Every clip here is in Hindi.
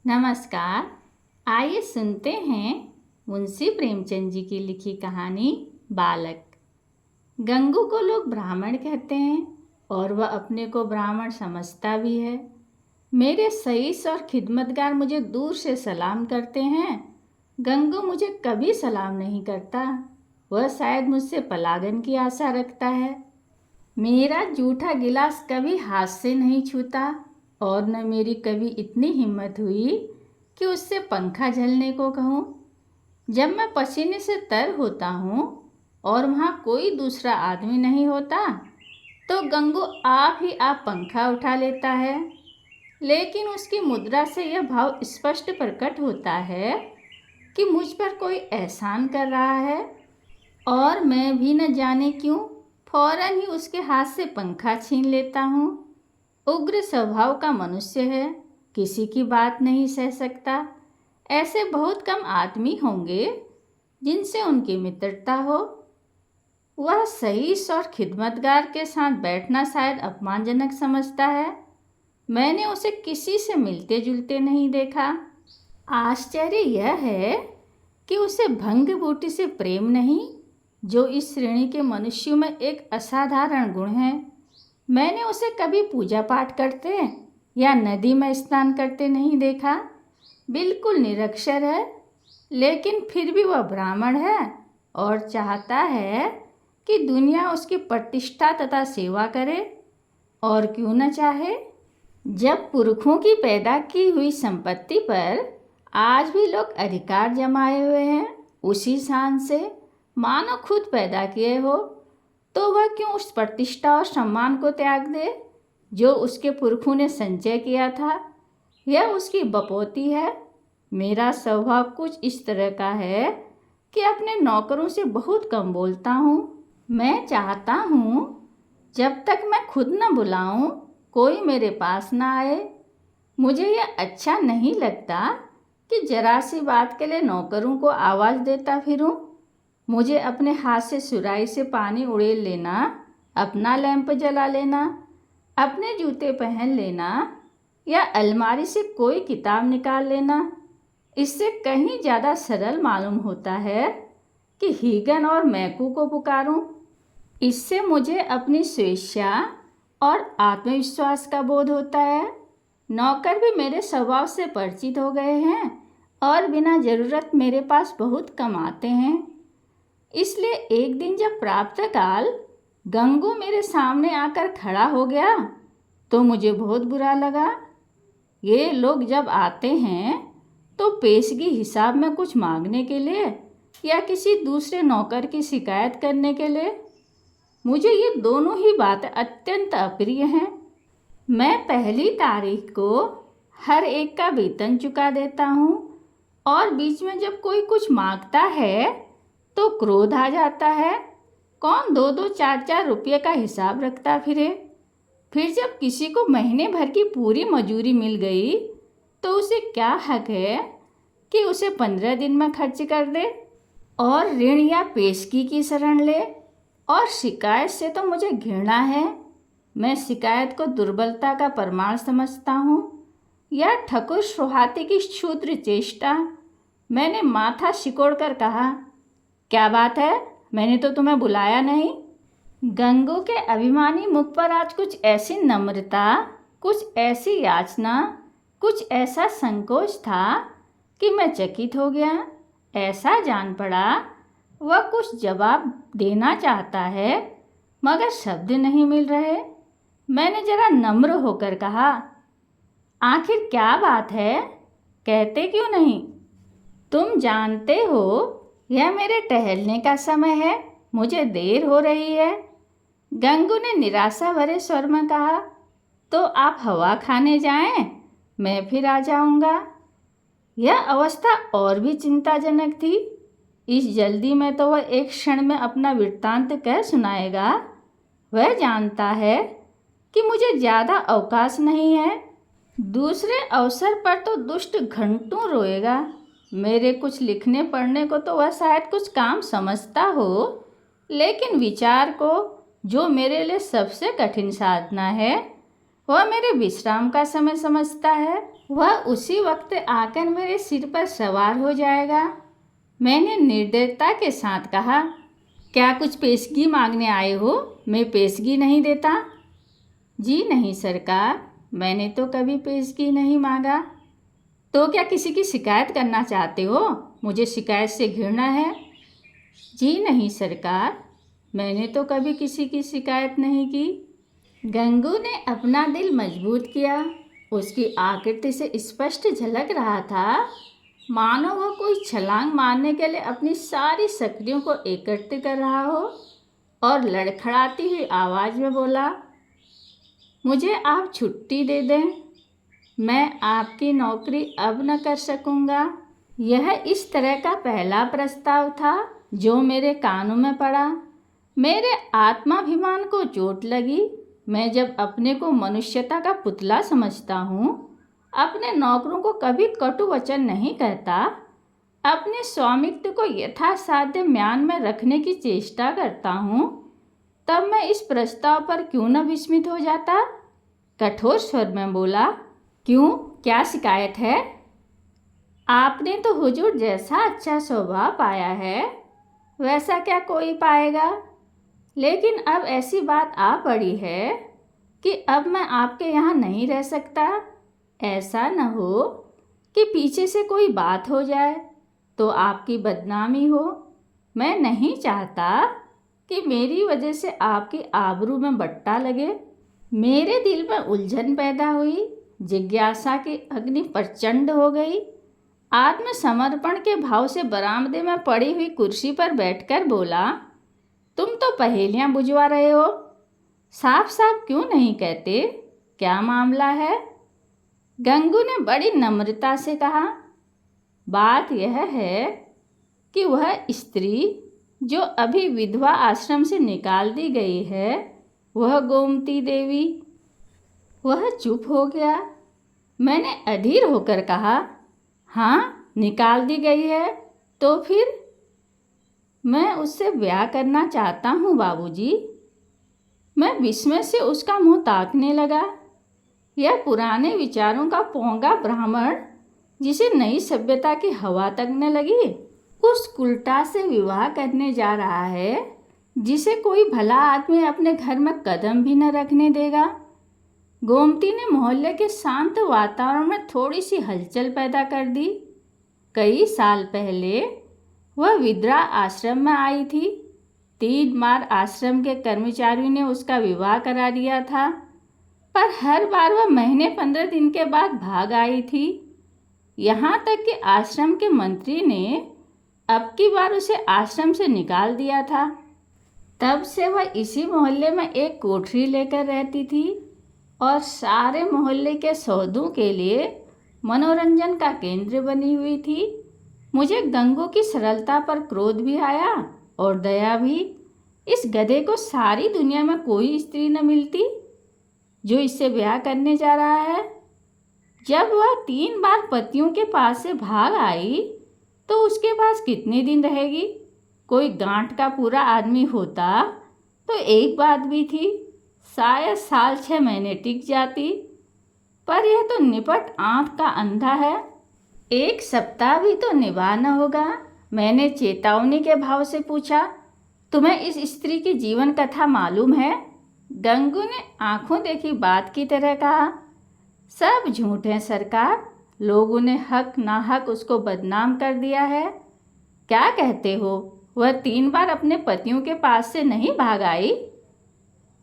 नमस्कार। आइए सुनते हैं मुंशी प्रेमचंद जी की लिखी कहानी बालक। गंगू को लोग ब्राह्मण कहते हैं और वह अपने को ब्राह्मण समझता भी है। मेरे सईस और खिदमतगार मुझे दूर से सलाम करते हैं। गंगू मुझे कभी सलाम नहीं करता। वह शायद मुझसे पलागन की आशा रखता है। मेरा जूठा गिलास कभी हाथ से नहीं छूता और न मेरी कभी इतनी हिम्मत हुई कि उससे पंखा झलने को कहूँ। जब मैं पसीने से तर होता हूँ और वहाँ कोई दूसरा आदमी नहीं होता तो गंगू आप ही आप पंखा उठा लेता है। लेकिन उसकी मुद्रा से यह भाव स्पष्ट प्रकट होता है कि मुझ पर कोई एहसान कर रहा है और मैं भी न जाने क्यों फौरन ही उसके हाथ से पंखा छीन लेता हूँ। उग्र स्वभाव का मनुष्य है, किसी की बात नहीं सह सकता। ऐसे बहुत कम आदमी होंगे जिनसे उनकी मित्रता हो। वह सईस और खिदमतगार के साथ बैठना शायद अपमानजनक समझता है। मैंने उसे किसी से मिलते जुलते नहीं देखा। आश्चर्य यह है कि उसे भंग बूटी से प्रेम नहीं, जो इस श्रेणी के मनुष्यों में एक असाधारण गुण है। मैंने उसे कभी पूजा पाठ करते या नदी में स्नान करते नहीं देखा। बिल्कुल निरक्षर है, लेकिन फिर भी वह ब्राह्मण है और चाहता है कि दुनिया उसकी प्रतिष्ठा तथा सेवा करे। और क्यों न चाहे, जब पुरखों की पैदा की हुई संपत्ति पर आज भी लोग अधिकार जमाए हुए हैं उसी शान से मानो खुद पैदा किए हो, तो वह क्यों उस प्रतिष्ठा और सम्मान को त्याग दे जो उसके पुरखों ने संचय किया था। यह उसकी बपौती है। मेरा स्वभाव कुछ इस तरह का है कि अपने नौकरों से बहुत कम बोलता हूँ। मैं चाहता हूँ जब तक मैं खुद न बुलाऊं कोई मेरे पास ना आए। मुझे यह अच्छा नहीं लगता कि जरा सी बात के लिए नौकरों को आवाज़ देता फिरूं। मुझे अपने हाथ से सुराही से पानी उड़ेल लेना, अपना लैंप जला लेना, अपने जूते पहन लेना या अलमारी से कोई किताब निकाल लेना, इससे कहीं ज़्यादा सरल मालूम होता है कि हीगन और मैकू को पुकारूं। इससे मुझे अपनी स्वेच्छा और आत्मविश्वास का बोध होता है। नौकर भी मेरे स्वभाव से परिचित हो गए हैं और बिना ज़रूरत मेरे पास बहुत कम आते हैं। इसलिए एक दिन जब प्रातःकाल गंगू मेरे सामने आकर खड़ा हो गया तो मुझे बहुत बुरा लगा। ये लोग जब आते हैं तो पेशगी हिसाब में कुछ मांगने के लिए या किसी दूसरे नौकर की शिकायत करने के लिए। मुझे ये दोनों ही बातें अत्यंत अप्रिय हैं। मैं पहली तारीख को हर एक का वेतन चुका देता हूँ और बीच में जब कोई कुछ मांगता है तो क्रोध आ जाता है। कौन 2-2 4-4 रुपये का हिसाब रखता फिरे। फिर जब किसी को महीने भर की पूरी मजूरी मिल गई तो उसे क्या हक है कि उसे 15 दिन में खर्च कर दे और ऋण या पेशगी की शरण ले। और शिकायत से तो मुझे घृणा है। मैं शिकायत को दुर्बलता का प्रमाण समझता हूँ या ठकुर सुहाती की क्षुद्र चेष्टा। मैंने माथा सिकोड़ कर कहा, क्या बात है, मैंने तो तुम्हें बुलाया नहीं। गंगू के अभिमानी मुख पर आज कुछ ऐसी नम्रता, कुछ ऐसी याचना, कुछ ऐसा संकोच था कि मैं चकित हो गया। ऐसा जान पड़ा वह कुछ जवाब देना चाहता है मगर शब्द नहीं मिल रहे। मैंने जरा नम्र होकर कहा, आखिर क्या बात है, कहते क्यों नहीं। तुम जानते हो यह मेरे टहलने का समय है, मुझे देर हो रही है। गंगू ने निराशा भरे स्वर में कहा, तो आप हवा खाने जाएं, मैं फिर आ जाऊंगा। यह अवस्था और भी चिंताजनक थी। इस जल्दी में तो वह एक क्षण में अपना वृत्तांत कह सुनाएगा। वह जानता है कि मुझे ज़्यादा अवकाश नहीं है। दूसरे अवसर पर तो दुष्ट घंटों रोएगा। मेरे कुछ लिखने पढ़ने को तो वह शायद कुछ काम समझता हो, लेकिन विचार को, जो मेरे लिए सबसे कठिन साधना है, वह मेरे विश्राम का समय समझता है। वह उसी वक्त आकर मेरे सिर पर सवार हो जाएगा। मैंने निर्दयता के साथ कहा, क्या कुछ पेशगी मांगने आए हो? मैं पेशगी नहीं देता। जी नहीं सरकार, मैंने तो कभी पेशगी नहीं मांगा। तो क्या किसी की शिकायत करना चाहते हो? मुझे शिकायत से घृणा है। जी नहीं सरकार, मैंने तो कभी किसी की शिकायत नहीं की। गंगू ने अपना दिल मजबूत किया। उसकी आकृति से स्पष्ट झलक रहा था मानो वह कोई छलांग मारने के लिए अपनी सारी शक्तियों को एकत्रित कर रहा हो, और लड़खड़ाती हुई आवाज़ में बोला, मुझे आप छुट्टी दे दें। मैं आपकी नौकरी अब न कर सकूंगा। यह इस तरह का पहला प्रस्ताव था जो मेरे कानों में पड़ा। मेरे आत्माभिमान को चोट लगी। मैं जब अपने को मनुष्यता का पुतला समझता हूँ, अपने नौकरों को कभी कटु वचन नहीं कहता, अपने स्वामित्व को यथासाध्य म्यान में रखने की चेष्टा करता हूँ, तब मैं इस प्रस्ताव पर क्यों न विस्मित हो जाता। कठोर स्वर में बोला, क्यों, क्या शिकायत है? आपने तो हुजूर जैसा अच्छा स्वभाव पाया है, वैसा क्या कोई पाएगा। लेकिन अब ऐसी बात आ पड़ी है कि अब मैं आपके यहाँ नहीं रह सकता। ऐसा न हो कि पीछे से कोई बात हो जाए तो आपकी बदनामी हो। मैं नहीं चाहता कि मेरी वजह से आपकी आबरू में बट्टा लगे। मेरे दिल में उलझन पैदा हुई। जिज्ञासा की अग्नि प्रचंड हो गई। आत्मसमर्पण के भाव से बरामदे में पड़ी हुई कुर्सी पर बैठकर बोला, तुम तो पहेलियां बुझवा रहे हो। साफ साफ क्यों नहीं कहते, क्या मामला है? गंगू ने बड़ी नम्रता से कहा, बात यह है कि वह स्त्री जो अभी विधवा आश्रम से निकाल दी गई है, वह गोमती देवी। वह चुप हो गया। मैंने अधीर होकर कहा, हाँ, निकाल दी गई है तो फिर? मैं उससे ब्याह करना चाहता हूँ बाबूजी। मैं विस्मय से उसका मुंह ताकने लगा। यह पुराने विचारों का पोंगा ब्राह्मण, जिसे नई सभ्यता की हवा तकने लगी, उस कुलटा से विवाह करने जा रहा है जिसे कोई भला आदमी अपने घर में कदम भी न रखने देगा। गोमती ने मोहल्ले के शांत वातावरण में थोड़ी सी हलचल पैदा कर दी। कई साल पहले वह विद्रा आश्रम में आई थी। 3 बार आश्रम के कर्मचारियों ने उसका विवाह करा दिया था, पर हर बार वह महीने 15 दिन के बाद भाग आई थी। यहाँ तक कि आश्रम के मंत्री ने अब की बार उसे आश्रम से निकाल दिया था। तब से वह इसी मोहल्ले में एक कोठरी लेकर रहती थी और सारे मोहल्ले के सौदों के लिए मनोरंजन का केंद्र बनी हुई थी। मुझे गंगू की सरलता पर क्रोध भी आया और दया भी। इस गधे को सारी दुनिया में कोई स्त्री न मिलती जो इससे ब्याह करने जा रहा है। जब वह 3 बार पतियों के पास से भाग आई तो उसके पास कितने दिन रहेगी? कोई गांठ का पूरा आदमी होता तो एक बात भी थी, शायद साल 6 महीने टिक जाती, पर यह तो निपट आंख का अंधा है। 1 सप्ताह भी तो निभाना होगा। मैंने चेतावनी के भाव से पूछा, तुम्हें इस स्त्री की जीवन कथा मालूम है? गंगू ने आंखों देखी बात की तरह कहा, सब झूठ है सरकार। लोगों ने हक नाहक उसको बदनाम कर दिया है। क्या कहते हो, वह 3 बार अपने पतियों के पास से नहीं भाग आई?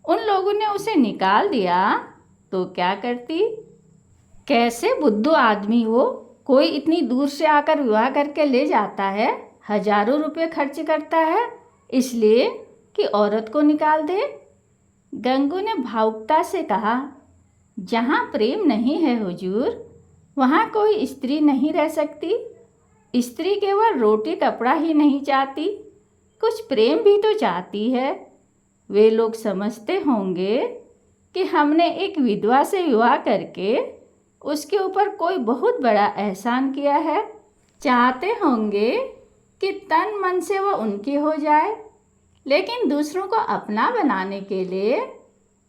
उन लोगों ने उसे निकाल दिया तो क्या करती? कैसे बुद्धू आदमी हो, कोई इतनी दूर से आकर विवाह करके ले जाता है, हजारों रुपए खर्च करता है इसलिए कि औरत को निकाल दे। गंगू ने भावुकता से कहा, जहाँ प्रेम नहीं है हुजूर, वहाँ कोई स्त्री नहीं रह सकती। स्त्री केवल रोटी कपड़ा ही नहीं चाहती, कुछ प्रेम भी तो चाहती है। वे लोग समझते होंगे कि हमने एक विधवा से विवाह करके उसके ऊपर कोई बहुत बड़ा एहसान किया है। चाहते होंगे कि तन मन से वह उनकी हो जाए, लेकिन दूसरों को अपना बनाने के लिए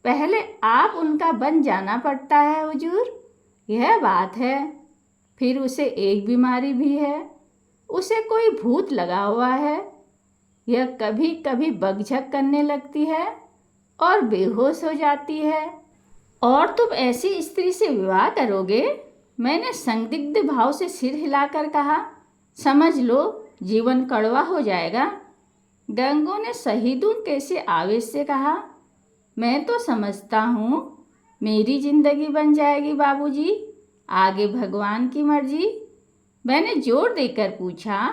पहले आप उनका बन जाना पड़ता है हुजूर, यह बात है। फिर उसे एक बीमारी भी है, उसे कोई भूत लगा हुआ है। यह कभी कभी बकझक करने लगती है और बेहोश हो जाती है। और तुम ऐसी स्त्री से विवाह करोगे? मैंने संदिग्ध भाव से सिर हिलाकर कहा। समझ लो जीवन कड़वा हो जाएगा। गंगू ने शहीदुन कैसे आवेश से कहा। मैं तो समझता हूँ मेरी जिंदगी बन जाएगी बाबूजी, आगे भगवान की मर्जी। मैंने जोर देकर पूछा,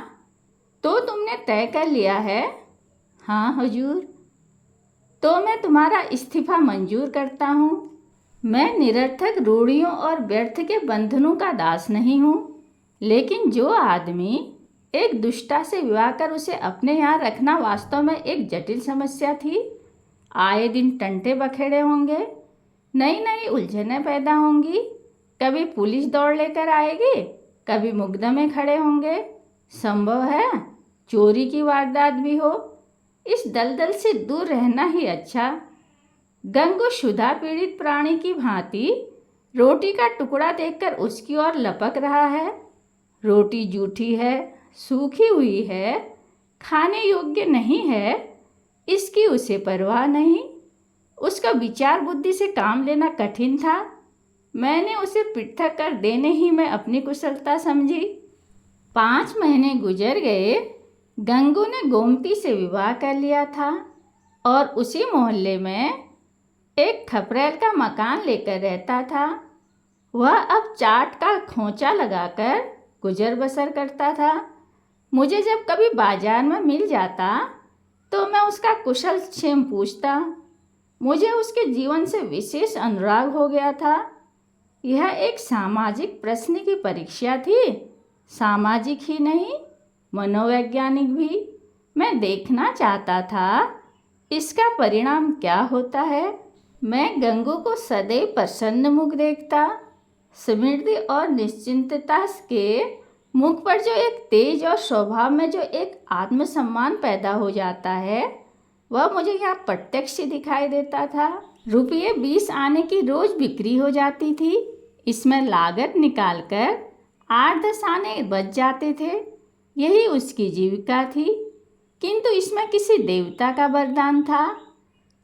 तो तुमने तय कर लिया है? हाँ हुजूर। तो मैं तुम्हारा इस्तीफा मंजूर करता हूँ। मैं निरर्थक रूढ़ियों और व्यर्थ के बंधनों का दास नहीं हूँ। लेकिन जो आदमी एक दुष्टा से विवाह कर उसे अपने यहाँ रखना वास्तव में एक जटिल समस्या थी। आए दिन टंटे बखेड़े होंगे, नई नई उलझनें पैदा होंगी। कभी पुलिस दौड़ लेकर आएगी, कभी मुकदमे खड़े होंगे। संभव है चोरी की वारदात भी हो। इस दलदल से दूर रहना ही अच्छा। गंगू क्षुधा पीड़ित प्राणी की भांति रोटी का टुकड़ा देखकर उसकी ओर लपक रहा है। रोटी जूठी है, सूखी हुई है, खाने योग्य नहीं है, इसकी उसे परवाह नहीं। उसका विचार बुद्धि से काम लेना कठिन था। मैंने उसे पृथक कर देने ही में अपनी कुशलता समझी। 5 महीने गुजर गए। गंगू ने गोमती से विवाह कर लिया था और उसी मोहल्ले में एक खपरेल का मकान लेकर रहता था। वह अब चाट का खोंचा लगाकर गुजर बसर करता था। मुझे जब कभी बाजार में मिल जाता तो मैं उसका कुशल क्षेम पूछता। मुझे उसके जीवन से विशेष अनुराग हो गया था। यह एक सामाजिक प्रश्न की परीक्षा थी, सामाजिक ही नहीं मनोवैज्ञानिक भी। मैं देखना चाहता था इसका परिणाम क्या होता है। मैं गंगू को सदैव प्रसन्न मुख देखता। समृद्धि और निश्चिंतता के मुख पर जो एक तेज और स्वभाव में जो एक आत्मसम्मान पैदा हो जाता है, वह मुझे यहाँ प्रत्यक्ष दिखाई देता था। रुपये 20 आने की रोज बिक्री हो जाती थी। इसमें लागत निकालकर 8-10 आने बच जाते थे। यही उसकी जीविका थी। किंतु इसमें किसी देवता का वरदान था,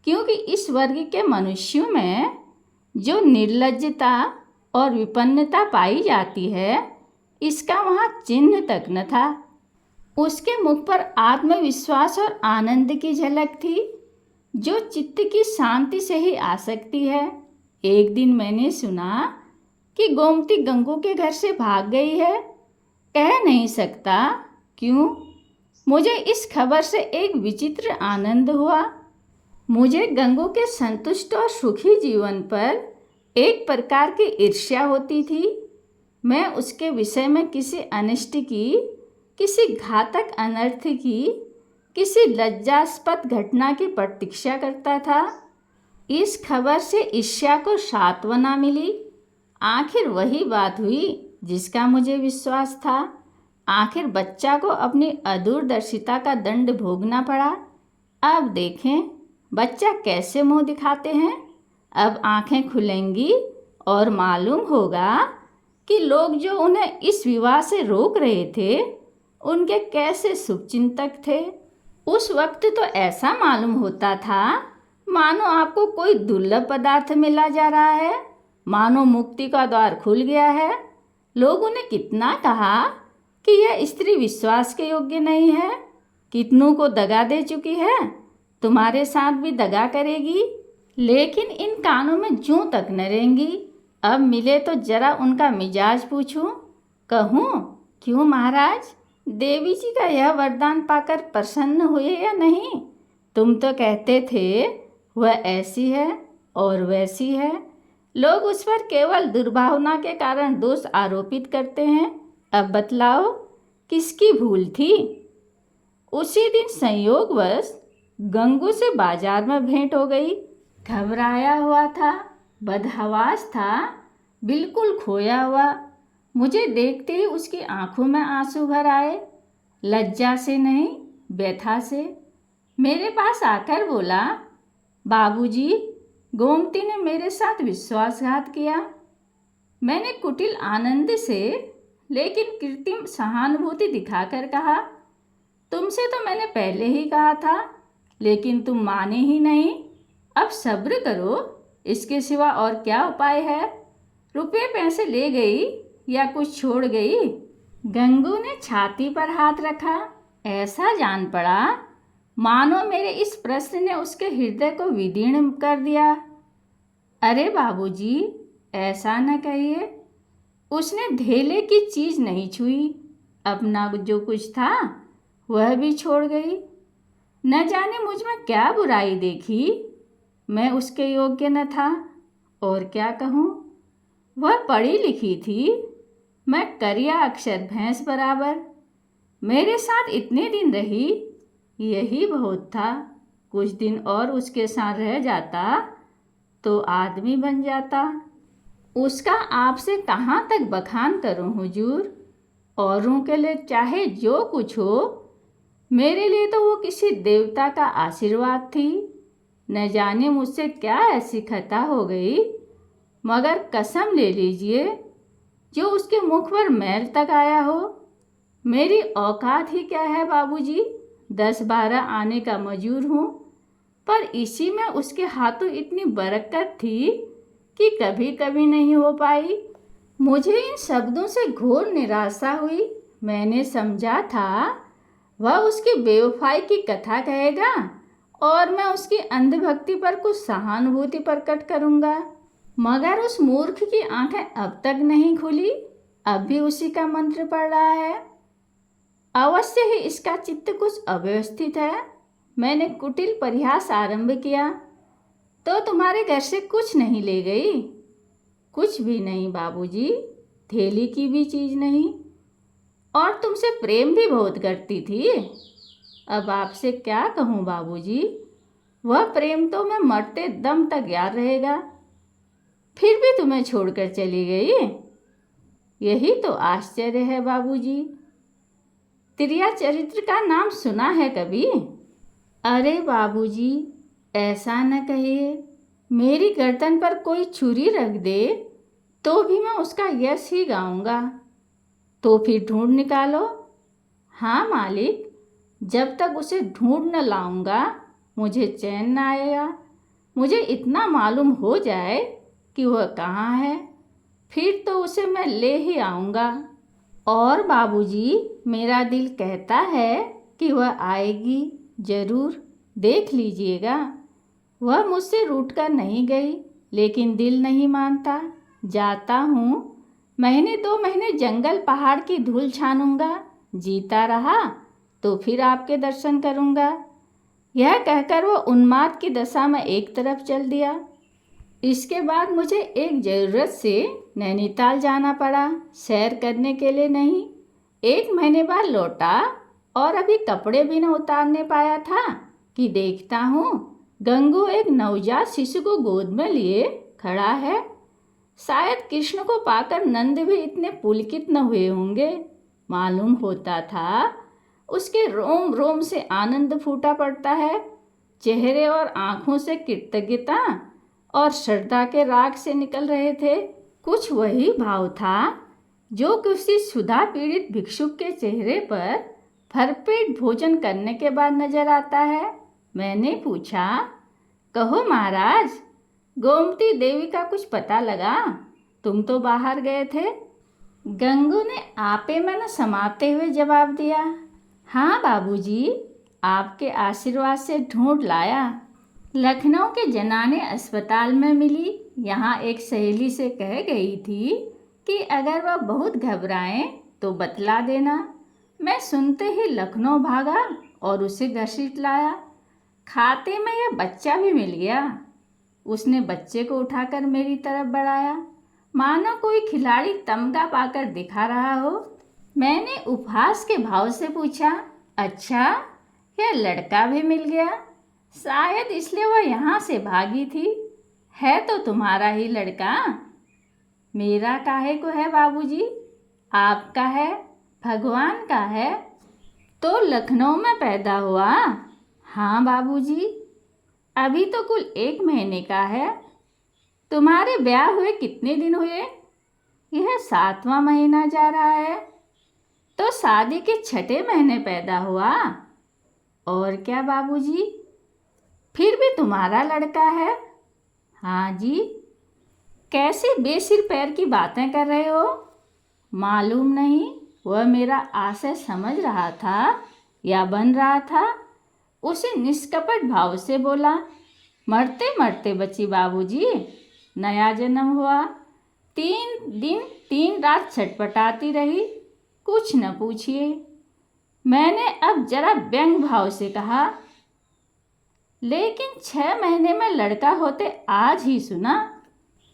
क्योंकि इस वर्ग के मनुष्यों में जो निर्लज्जता और विपन्नता पाई जाती है, इसका वहाँ चिन्ह तक न था। उसके मुख पर आत्मविश्वास और आनंद की झलक थी, जो चित्त की शांति से ही आ सकती है। एक दिन मैंने सुना कि गोमती गंगू के घर से भाग गई है। कह नहीं सकता क्यों। मुझे इस खबर से एक विचित्र आनंद हुआ। मुझे गंगू के संतुष्ट और सुखी जीवन पर एक प्रकार की ईर्ष्या होती थी। मैं उसके विषय में किसी अनिष्ट की, किसी घातक अनर्थ की, किसी लज्जास्पद घटना की प्रतीक्षा करता था। इस खबर से ईर्ष्या को सांत्वना मिली। आखिर वही बात हुई जिसका मुझे विश्वास था। आखिर बच्चा को अपनी अदूरदर्शिता का दंड भोगना पड़ा। अब देखें बच्चा कैसे मुंह दिखाते हैं। अब आंखें खुलेंगी और मालूम होगा कि लोग जो उन्हें इस विवाह से रोक रहे थे, उनके कैसे शुभचिंतक थे। उस वक्त तो ऐसा मालूम होता था मानो आपको कोई दुर्लभ पदार्थ मिला जा रहा है, मानो मुक्ति का द्वार खुल गया है। लोगों ने कितना कहा कि यह स्त्री विश्वास के योग्य नहीं है, कितनों को दगा दे चुकी है, तुम्हारे साथ भी दगा करेगी। लेकिन इन कानों में जूं तक न रेंगी। अब मिले तो जरा उनका मिजाज पूछूं। कहूँ क्यों महाराज, देवी जी का यह वरदान पाकर प्रसन्न हुए या नहीं? तुम तो कहते थे वह ऐसी है और वैसी है। लोग उस पर केवल दुर्भावना के कारण दोष आरोपित करते हैं। अब बतलाओ किसकी भूल थी? उसी दिन संयोगवश गंगू से बाजार में भेंट हो गई। घबराया हुआ था, बदहवास था, बिल्कुल खोया हुआ। मुझे देखते ही उसकी आंखों में आंसू भर आए। लज्जा से नहीं, व्यथा से। मेरे पास आकर बोला, बाबूजी गोमती ने मेरे साथ विश्वासघात किया। मैंने कुटिल आनंद से लेकिन कृत्रिम सहानुभूति दिखाकर कहा, तुमसे तो मैंने पहले ही कहा था, लेकिन तुम माने ही नहीं। अब सब्र करो, इसके सिवा और क्या उपाय है? रुपये पैसे ले गई या कुछ छोड़ गई? गंगू ने छाती पर हाथ रखा। ऐसा जान पड़ा मानो मेरे इस प्रश्न ने उसके हृदय को विदीर्ण कर दिया। अरे बाबूजी, ऐसा न कहिए। उसने धेले की चीज़ नहीं छुई। अपना जो कुछ था वह भी छोड़ गई। न जाने मुझ में क्या बुराई देखी। मैं उसके योग्य न था, और क्या कहूँ। वह पढ़ी लिखी थी, मैं करिया अक्षर भैंस बराबर। मेरे साथ इतने दिन रही, यही बहुत था। कुछ दिन और उसके साथ रह जाता तो आदमी बन जाता। उसका आपसे कहाँ तक बखान करूं हुजूर। औरों के लिए चाहे जो कुछ हो, मेरे लिए तो वो किसी देवता का आशीर्वाद थी। न जाने मुझसे क्या ऐसी खता हो गई, मगर कसम ले लीजिए जो उसके मुख पर मैल तक आया हो। मेरी औकात ही क्या है बाबूजी, 10-12 आने का मजूर हूँ, पर इसी में उसके हाथों इतनी बरकत थी कि कभी कभी नहीं हो पाई। मुझे इन शब्दों से घोर निराशा हुई। मैंने समझा था वह उसकी बेवफाई की कथा कहेगा और मैं उसकी अंधभक्ति पर कुछ सहानुभूति प्रकट करूँगा, मगर उस मूर्ख की आंखें अब तक नहीं खुली। अब भी उसी का मंत्र पढ़ रहा है। अवश्य ही इसका चित्त कुछ अव्यवस्थित है। मैंने कुटिल परिहास आरंभ किया, तो तुम्हारे घर से कुछ नहीं ले गई? कुछ भी नहीं बाबूजी, थैली की भी चीज़ नहीं। और तुमसे प्रेम भी बहुत करती थी। अब आपसे क्या कहूँ बाबूजी, वह प्रेम तो मैं मरते दम तक याद रहेगा। फिर भी तुम्हें छोड़कर चली गई, यही तो आश्चर्य है बाबूजी। त्रिया चरित्र का नाम सुना है कभी? अरे बाबूजी, ऐसा न कहिए। मेरी गर्दन पर कोई छुरी रख दे तो भी मैं उसका यश ही गाऊंगा। तो फिर ढूंढ निकालो। हाँ मालिक, जब तक उसे ढूंढ न लाऊंगा मुझे चैन न आएगा। मुझे इतना मालूम हो जाए कि वह कहाँ है, फिर तो उसे मैं ले ही आऊँगा। और बाबूजी, मेरा दिल कहता है कि वह आएगी ज़रूर, देख लीजिएगा। वह मुझसे रूठकर नहीं गई, लेकिन दिल नहीं मानता। जाता हूँ, महीने 2 महीने जंगल पहाड़ की धूल छानूंगा। जीता रहा तो फिर आपके दर्शन करूँगा। यह कहकर वो उन्माद की दशा में एक तरफ चल दिया। इसके बाद मुझे एक ज़रूरत से नैनीताल जाना पड़ा, सैर करने के लिए नहीं। 1 महीने बाद लौटा और अभी कपड़े भी न उतारने पाया था कि देखता हूँ गंगू एक नवजात शिशु को गोद में लिए खड़ा है। शायद कृष्ण को पाकर नंद भी इतने पुलकित न हुए होंगे। मालूम होता था उसके रोम रोम से आनंद फूटा पड़ता है। चेहरे और आँखों से कृतज्ञता और श्रद्धा के राग से निकल रहे थे। कुछ वही भाव था जो किसी सुधा पीड़ित भिक्षुक के चेहरे पर भरपेट भोजन करने के बाद नजर आता है। मैंने पूछा, कहो महाराज, गोमती देवी का कुछ पता लगा? तुम तो बाहर गए थे। गंगू ने आपे में न समाते हुए जवाब दिया, हाँ बाबूजी, आपके आशीर्वाद से ढूंढ लाया। लखनऊ के जनाने अस्पताल में मिली। यहाँ एक सहेली से कह गई थी कि अगर वह बहुत घबराएं तो बतला देना। मैं सुनते ही लखनऊ भागा और उसे घसीट लाया। खाते में यह बच्चा भी मिल गया। उसने बच्चे को उठाकर मेरी तरफ बढ़ाया, मानो कोई खिलाड़ी तमगा पाकर दिखा रहा हो। मैंने उपहास के भाव से पूछा, अच्छा, यह लड़का भी मिल गया? शायद इसलिए वह यहाँ से भागी थी। है तो तुम्हारा ही लड़का। मेरा काहे को है बाबूजी? आपका है, भगवान का है। तो लखनऊ में पैदा हुआ? हाँ बाबूजी। अभी तो कुल 1 महीने का है। तुम्हारे ब्याह हुए कितने दिन हुए? यह 7वां महीना जा रहा है। तो शादी के 6ठे महीने पैदा हुआ। और क्या बाबूजी? फिर भी तुम्हारा लड़का है? हाँ जी। कैसी बेसिर पैर की बातें कर रहे हो? मालूम नहीं वह मेरा आशय समझ रहा था या बन रहा था। उसे निष्कपट भाव से बोला, मरते मरते बची बाबूजी, नया जन्म हुआ। 3 दिन 3 रात छटपटाती रही, कुछ न पूछिए। मैंने अब जरा व्यंग भाव से कहा, लेकिन 6 महीने में लड़का होते आज ही सुना।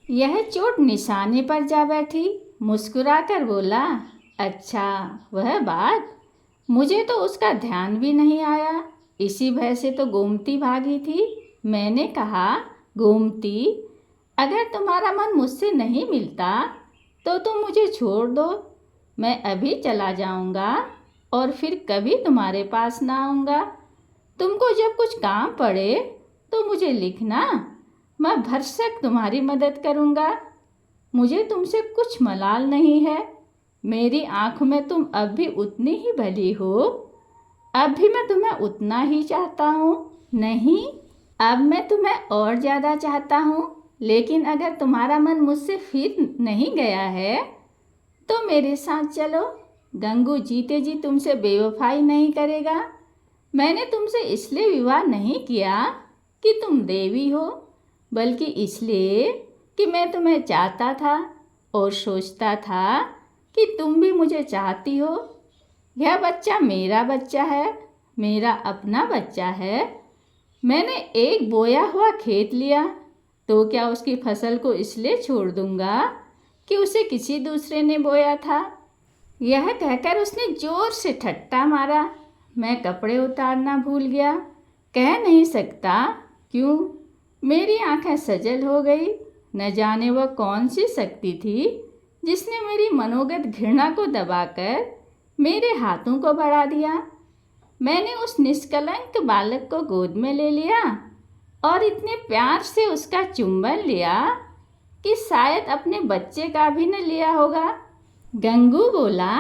यह चोट निशाने पर जा बैठी। मुस्कुराकर बोला, अच्छा वह बात, मुझे तो उसका ध्यान भी नहीं आया। इसी भय से तो गोमती भागी थी। मैंने कहा, गोमती, अगर तुम्हारा मन मुझसे नहीं मिलता तो तुम मुझे छोड़ दो। मैं अभी चला जाऊंगा और फिर कभी तुम्हारे पास ना आऊँगा। तुमको जब कुछ काम पड़े तो मुझे लिखना, मैं भरसक तुम्हारी मदद करूँगा। मुझे तुमसे कुछ मलाल नहीं है। मेरी आँख में तुम अब भी उतनी ही भली हो। अब भी मैं तुम्हें उतना ही चाहता हूँ। नहीं, अब मैं तुम्हें और ज़्यादा चाहता हूँ। लेकिन अगर तुम्हारा मन मुझसे फिर नहीं गया है तो मेरे साथ चलो। गंगू जीते जी तुमसे बेवफाई नहीं करेगा। मैंने तुमसे इसलिए विवाह नहीं किया कि तुम देवी हो, बल्कि इसलिए कि मैं तुम्हें चाहता था और सोचता था कि तुम भी मुझे चाहती हो। यह बच्चा मेरा बच्चा है, मेरा अपना बच्चा है। मैंने एक बोया हुआ खेत लिया तो क्या उसकी फसल को इसलिए छोड़ दूंगा कि उसे किसी दूसरे ने बोया था? यह कहकर उसने जोर से ठट्टा मारा। मैं कपड़े उतारना भूल गया। कह नहीं सकता क्यों, मेरी आंखें सजल हो गई। न जाने वह कौन सी शक्ति थी जिसने मेरी मनोगत घृणा को दबाकर मेरे हाथों को बढ़ा दिया। मैंने उस निष्कलंक बालक को गोद में ले लिया और इतने प्यार से उसका चुंबन लिया कि शायद अपने बच्चे का भी न लिया होगा। गंगू बोला,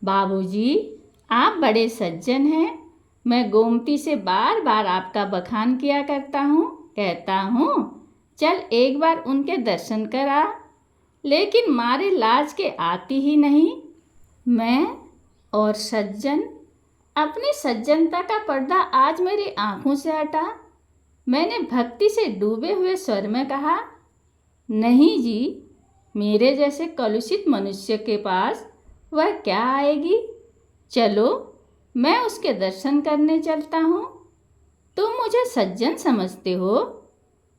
बाबूजी, आप बड़े सज्जन हैं। मैं गोमती से बार बार आपका बखान किया करता हूँ, कहता हूँ चल एक बार उनके दर्शन करा, लेकिन मारे लाज के आती ही नहीं। मैं और सज्जन, अपनी सज्जनता का पर्दा आज मेरी आंखों से हटा। मैंने भक्ति से डूबे हुए स्वर में कहा, नहीं जी, मेरे जैसे कलुषित मनुष्य के पास वह क्या आएगी। चलो मैं उसके दर्शन करने चलता हूँ। तुम मुझे सज्जन समझते हो,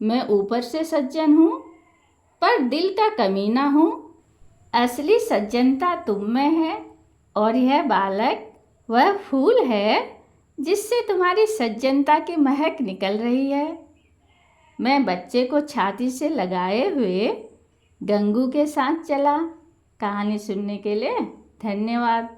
मैं ऊपर से सज्जन हूँ पर दिल का कमीना हूँ। असली सज्जनता तुम में है और यह बालक वह फूल है जिससे तुम्हारी सज्जनता की महक निकल रही है। मैं बच्चे को छाती से लगाए हुए गंगू के साथ चला। कहानी सुनने के लिए धन्यवाद।